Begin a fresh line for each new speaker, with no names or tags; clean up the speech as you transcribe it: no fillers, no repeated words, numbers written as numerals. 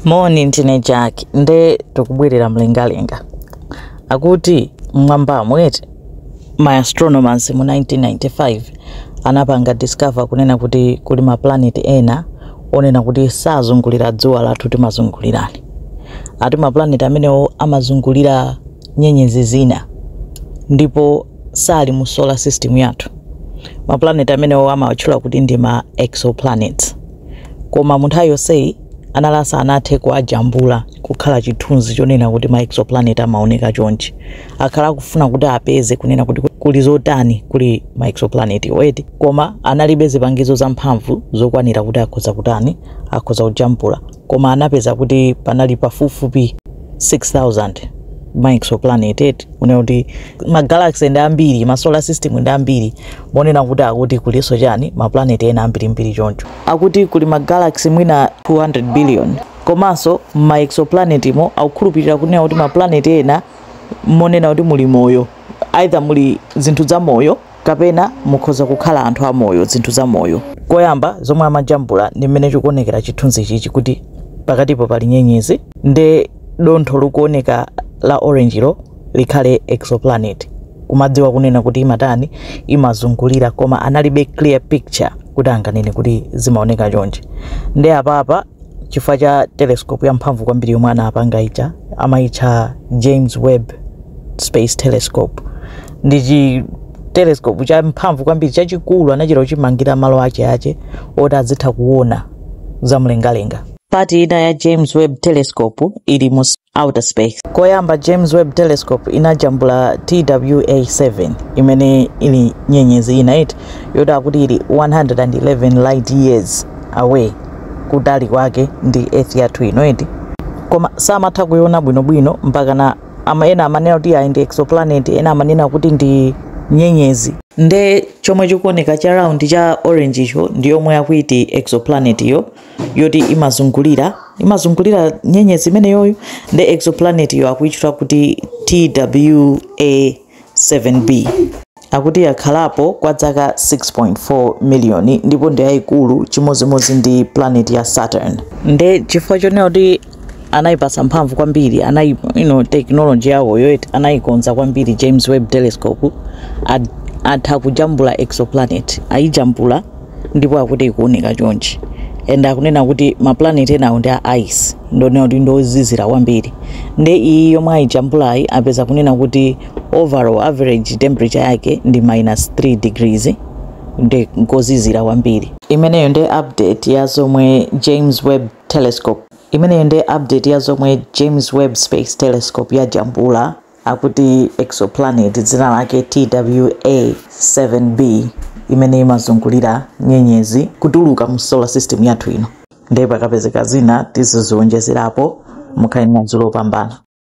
Morning teenager nde tukubwirira mlengalenga akuti mwamba mwete my astronomers mu 1995 anapanga discover kunena kuti kuli ma planet ena onena kuti sazungulira dzuwa lathu timazungulirani ati ma planet amenewo amazungulira nyenyezi zina ndipo sali mu solar system yathu. Ma planet amenewo amawatchula kuti ndi ma exoplanets koma munthu yonse analasa anathe kuajambula kukhala chithunzi chonena kuti ma exoplanet amaoneka chonchi akhala kufuna kuti apeze kunena kuti kuli zotani kuli ma exoplanet weti koma analibe zipangizo zamphamvu zokwanira kuti akhoza kutani akhoza kujambula koma anapeza kuti panali pafupifupi 6000 ma exoplanet kunena kuti ma galaxy ndi ambiri ma solar system ndi ambiri monena kuti akuti kuliso chani ma planet ena ambiri choncho akuti kuli ma galaxy mwina 200 billion komanso ma exoplanet mo akukhulupirira kunena kuti ma planet ena monena kuti muli moyo either muli zinthu za moyo kapena mukhoza kukhala anthu amoyo zinthu za moyo. Koyamba zomwe amajambula ndi mmene chikuonekera chithunzi chichi kuti pakatipo pali nyenyezi nde dontho likuoneka la orange lo likhale exoplanet kumadziwa kunena kuti imatani imazungulira koma analibe clear picture kuti anganene kuti zimaoneka chonchi nde apapa chifukwa cha telescope ya mphamvu kwambiri yomwe anapanga icha amaitcha James Webb Space Telescope ndi telescope cha mphamvu kwambiri chachikulu anachita chimangira malo ache oti azitha kuona za mlengalenga. Pati ina ya James Webb Telescope ili mu outer space. Koyamba James Webb Telescope inajambula TWA7 imene ili nyenyezi inaiti yoda kuti ili 111 light years away kutali kwake ndi Earth yathu inoiti koma samatha kuiona bwinobwino mpaka na ena amanena kuti ndi exoplanet ena amanena kuti ndi nyenyezi nde chomwe chikuoneka cha round cha orange icho ndi yomwe yakuiti exoplanet yo yoti imazungulira nyenyezi imene yoyo nde exoplanet yo akuichita kuti TWA7b akuti yakhalapo kwa zaka 6.4 million ndipo ndi yayikulu chimozimozi ndi planet ya Saturn nde chifukwa chonena kuti anayipasa mphamvu kwambiri technology yawo yoyeti anayikonza kwambiri James Webb Telescope atha kujambula exoplanet ayijambula ndipo akuti ikuoneka chonchi enda akunena kuti ma planet enawo ndi a ice ndonena kuti ndozizira kwambiri nde iyi yomwe ayijambulayi apeza kunena kuti overall average temperature yake ndi -3 degrees ndi ngozizira kwambiri. Imeneyo ndi update ya zomwe James Webb Telescope James Webb Space Telescope yajambula akuti exoplanet dzina lake TWA7b imene imazungulira nyenyezi kutuluka mu solar system yathu ino. Ndipo pakapezeka zina tiziziwonjezerapo mukhale nadzulo opambana.